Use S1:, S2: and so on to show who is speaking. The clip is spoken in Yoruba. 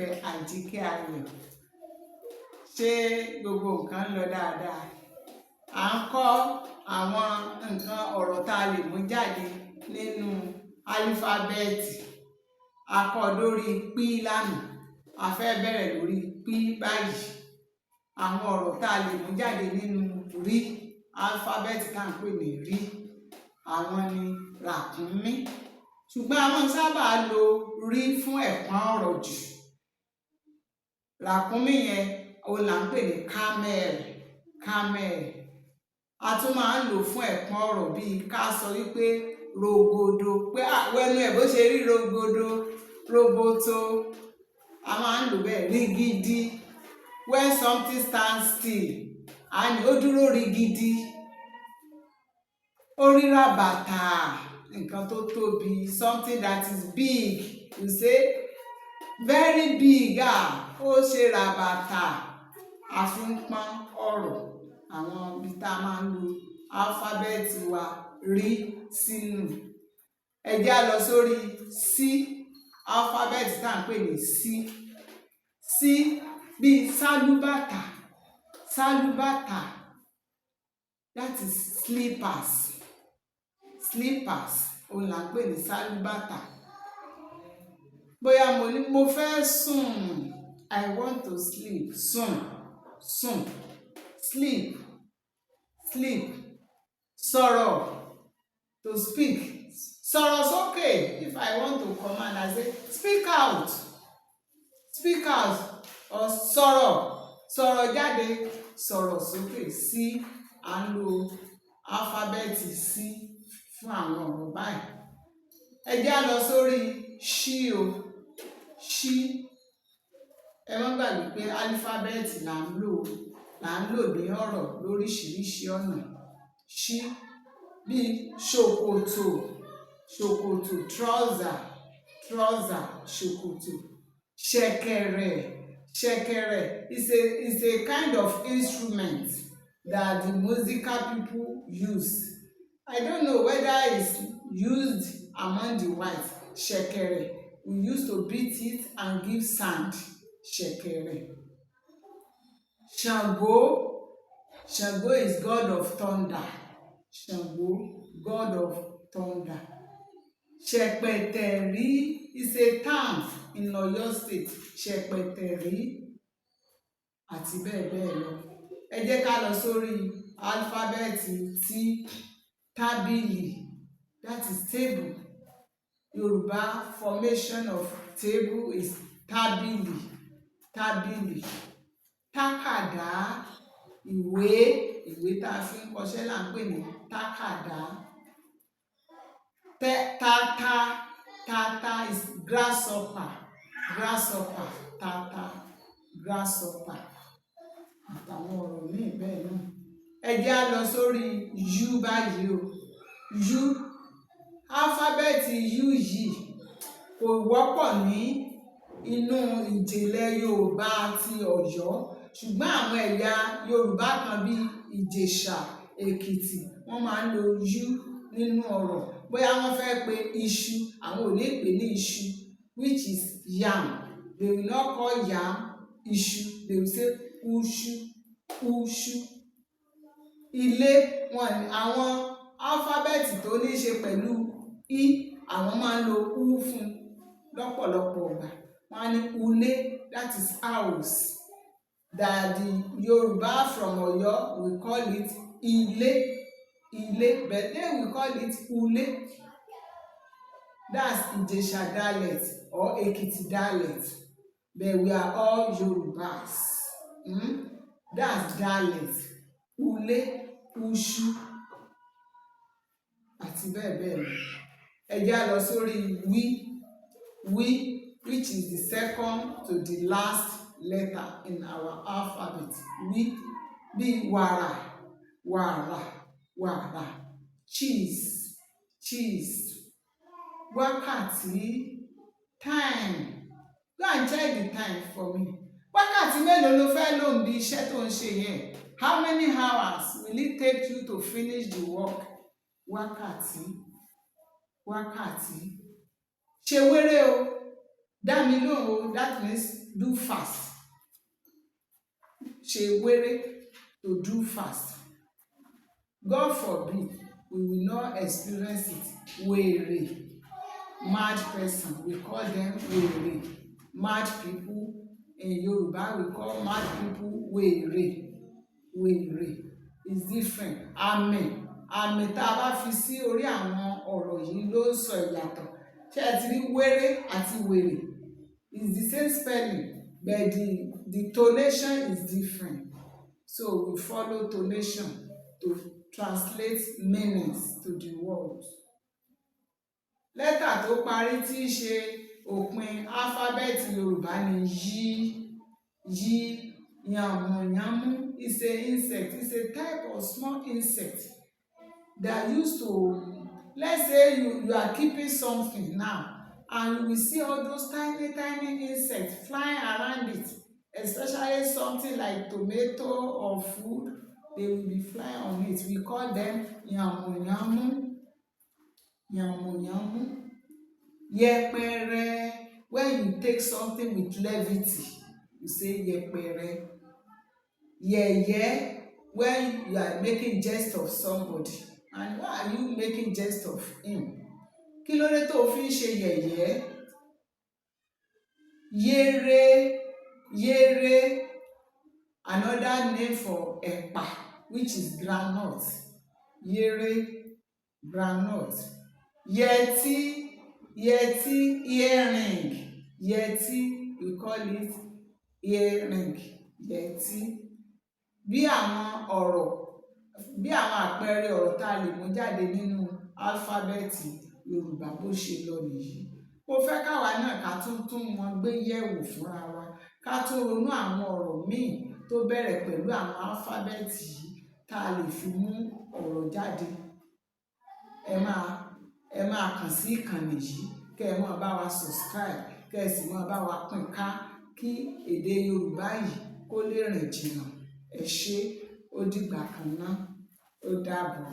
S1: olólùfẹ́ Àjíkẹ́ Ayọ̀. Ṣé gbogbo nǹkan lọ dáadáa? À ń kọ́ àwọn nǹkan ọ̀rọ̀ tá a lè mú jáde nínú álífábẹ́ẹ̀tì. A kọ́ lórí pí lánàá, a fẹ́ bẹ̀rẹ̀ lórí pí báyìí. Àwọn ọ̀rọ̀ tá a lè mú jáde nínú rí, álífábẹ́ẹ̀tì tá à ń pè ní rí, àwọn ni ràkúnmí. Ṣùgbọ́n a máa ń sábà lo rí fún ẹ̀pọ́n ọ̀rọ̀ jù. Ràkúnmí yẹn òun là ń pè ní camel, camel. A tún máa ń lò fún ẹ̀pọ́n ọ̀rọ̀ bíi ká sọ wípé rogodo, pé àwẹnu ẹ̀ bó ṣe rí rogodo, roboto. A máa ń lò bẹ́ẹ̀. Rigidi, when something stands still, àní ó dúró rigidi. Ó rí ràbàtà, nǹkan tó tóbi, something that is big. You say very big, ó ṣe ràbàtà. A fi ń pọ́n ọ̀rọ̀. Àwọn ibi tá a máa ń lo álífábẹ́ẹ̀tì wa rí sínú. Ẹ jẹ́ á lọ sórí sí, álífábẹ́ẹ̀tì tá à ń pè ní sí. Sí bíi sálúbàtà, sálúbàtà, that is slippers, slippers òun là ń pè ní sálúbàtà. Bóyá mo ní mo fẹ́ sùn, I want to sleep, sùn, sùn, sleep, sleep. Sọ̀rọ̀, to speak, sọ̀rọ̀ sókè. If I want to command, I say speak out, speak out. Or sọ̀rọ̀, sọ̀rọ̀ jáde, sọ̀rọ̀ sókè. Sí, à ń lo álífábẹ́ẹ̀tì sí fún àwọn ọ̀rọ̀ báyìí. Ẹ jẹ́ á lọ sórí ṣí o, ṣí. Ẹ má gbàgbé pé álífábẹ́ẹ̀tì là ń lò ní ọ̀rọ̀ lóríṣiríṣi ọ̀nà. Ṣí bíi ṣòkòtò, ṣòkòtò, trouser, trouser, ṣòkòtò. Ṣẹ̀kẹ̀rẹ̀, ṣẹ̀kẹ̀rẹ̀ is a kind of instrument that the musical people use. I don't know whether it's used among the whites. Ṣẹ̀kẹ̀rẹ̀, we used to beat it and give sound. Ṣẹ̀kẹ̀rẹ̀. Ṣàngó, Ṣàngó is god of thunder. Ṣàngó, god of thunder. Ṣẹ̀pẹ̀tẹ̀rí is a town in Ọ̀yọ́ state. Ṣẹ̀pẹ̀tẹ̀rí àti bẹ́ẹ̀ bẹ́ẹ̀ lọ. Ẹ jẹ́ ká lọ sórí álífábẹ́ẹ̀tì tí. Tábìlì, that is table. Yoruba formation of table is tábìlì, tábìlì. Tákàdá, ìwé, ìwé tá a fi ń kọṣẹ́ là ń pè ní tákàdá. Tata, tata is grasshopper, grasshopper, tata, grasshopper. Àtàwọn ọ̀rọ̀ míì bẹ́ẹ̀ náà. Ẹ jẹ́ á lọ sórí U báyìí o. U, álífábẹ́ẹ̀tì U yìí kò wọ́pọ̀ ní inú ìjìnlẹ̀ Yorùbá àti Ọ̀yọ́. Ṣùgbọ́n àwọn ẹ̀yà Yorùbá kan bíi Ìjẹ̀ṣà, Èkìtì, wọ́n máa ń lo U nínú ọ̀rọ̀. Bóyá wọ́n fẹ́ pe iṣu, àwọn ò ní pè ní iṣu, which is yam. They will not call yam iṣu, they will say uṣu, uṣu. Ilé, àwọn álífábẹ́ẹ̀tì tó ní í ṣe pẹ̀lú I, àwọn máa ń lo U fún lọ́pọ̀lọpọ̀ ọgbà. Wọ́n á ní ulé, that is house. That the Yoruba from Ọ̀yọ́ will call it ilé, ilé, but they will call it ulé. That's Ìjẹ̀ṣà dialect or Èkìtì dialect. But we are all Yorubas. That's dialect. Ulé, uṣu àti bẹ́ẹ̀ bẹ́ẹ̀ lọ. Ẹ jẹ́ á lọ sórí wí, wí, which is the second to the last letter in our alphabet. Wí bíi wàrà, wàrà, wàrà. Cheese, cheese. Wákàtí, time. Go and check the time for me. Wákàtí mélòó ló fẹ́ lò níbi iṣẹ́ tó ń ṣe yẹn? How many hours will it take you to finish the work? Wákàtí, wákàtí. Ṣe wéré o, dá mi lóhùn o, that means do fast. Ṣe wéré, to do fast. God forbid we will not experience it. Wèrè, mad person, we call them wèrè. Mad people in Yoruba, we call mad people wèrè. Wèrè is different. Àmì tá a bá fi sí orí àwọn ọ̀rọ̀ yìí ló ń sọ ìyàtọ̀. Ṣé ẹ ti rí wéré àti wèrè? It's the same spelling, but the tonation is different. So we follow tonation to translate meanings to the words. Lẹ́tà tó parí tí í ṣe òpin alphabeti Yorùbá ni yí. Yànmùyánmú is a insect. It's a type of small insect that used to, let's say you are keeping something now, and you will see all those tiny insects flying around it, especially something like tomato or food, they will be flying on it. We call them yànmùyánmú. Yànmùyánmú. Yẹpẹrẹ, when you take something with levity, you say yẹpẹrẹ. Yẹ̀yẹ́, when you are making jest of somebody, and why are you making jest of him? Kí ló dé tó fi ń ṣe yẹ̀yẹ́? Yéré, another name for ẹ̀pà, which is groundnut. Yéré, groundnut. Yẹtí, earring. Yẹtí, we call it earring. Yẹtí. Bí àwọn àpẹẹrẹ ọ̀rọ̀ tá a lè mú jáde nínú alphabeti Yorùbá bó ṣe lọ nìyí. Mo fẹ́ káwa náà ká tún wọn gbé yẹ̀wò fúnra wa, ká tún ronú àwọn ọ̀rọ̀ míì tó bẹ̀rẹ̀ pẹ̀lú àwọn alphabeti yìí tá a lè fi mú ọ̀rọ̀ jáde. Ẹ máa kàn sí ìkànnì yìí, kẹ́ ẹ máa bá wa subscribe, kẹ́ ẹ sì máa bá wa pín ká kí èdè Yorùbá yìí kó lè rìn jìnnà. Ẹ ṣé, ó dìgbà kan náà, ó dàbọ̀.